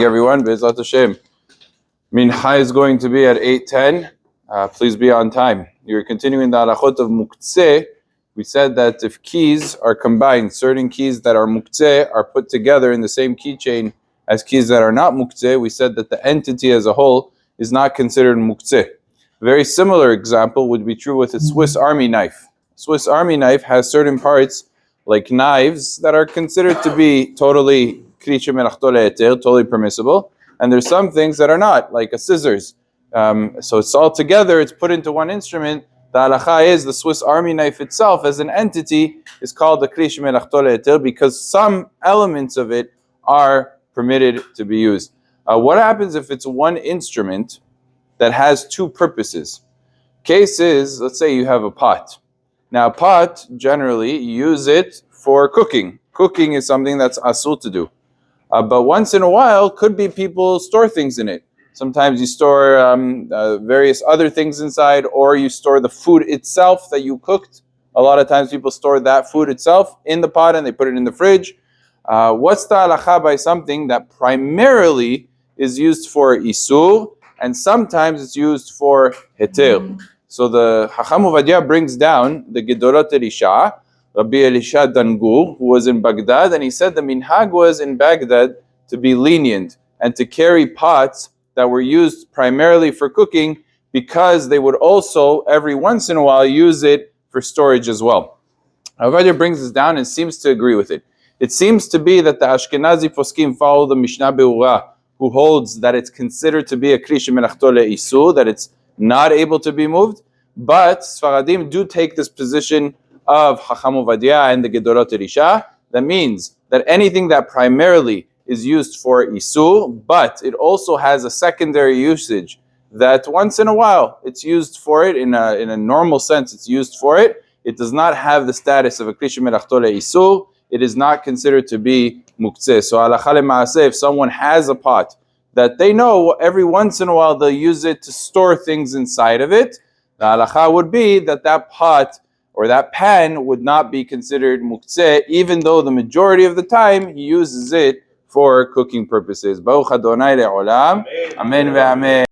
Everyone, Be'ezrat Hashem. Mincha is going to be at 8:10. Please be on time. You're continuing the halachot of Muktze. We said that if keys are combined, certain keys that are Muktze are put together in the same keychain as keys that are not Muktze, we said that the entity as a whole is not considered Muktze. A very similar example would be true with a Swiss Army knife. Swiss Army knife has certain parts, like knives, that are considered to be totally totally permissible, and there's some things that are not, like a scissors. So it's all together, it's put into one instrument. The halacha is the Swiss Army knife itself as an entity is called the kli shemelach tole'eter because some elements of it are permitted to be used. What happens if it's one instrument that has two purposes? Case is, let's say you have a pot. Now, a pot, generally, you use it for cooking. Cooking is something that's asur to do. But once in a while, could be people store things in it. Sometimes you store various other things inside, or you store the food itself that you cooked. A lot of times people store that food itself in the pot and they put it in the fridge. What's the halacha by something that primarily is used for isur, and sometimes it's used for heter? So the Chacham Ovadia brings down the Gedolot Elisha, Rabbi Elisha Dangur, who was in Baghdad, and he said the minhag was in Baghdad to be lenient and to carry pots that were used primarily for cooking because they would also, every once in a while, use it for storage as well. Ovadia brings this down and seems to agree with it. It seems to be that the Ashkenazi poskim follow the Mishnah Be'ura, who holds that it's considered to be a kli shemelach tole'eter, that it's not able to be moved, but Sfaradim do take this position of Chacham Ovadia and the Gedolot Elisha. That means that anything that primarily is used for isur, but it also has a secondary usage that once in a while it's used for it in a normal sense. It's used for it. It does not have the status of a kli shemelach tole'eter. It is not considered to be muktze. So halacha lema'aseh, if someone has a pot that they know every once in a while they'll use it to store things inside of it, the halacha would be that that pot or that pan would not be considered muktze, even though the majority of the time he uses it for cooking purposes. Baruch Adonai le'olam. Amen ve'amen.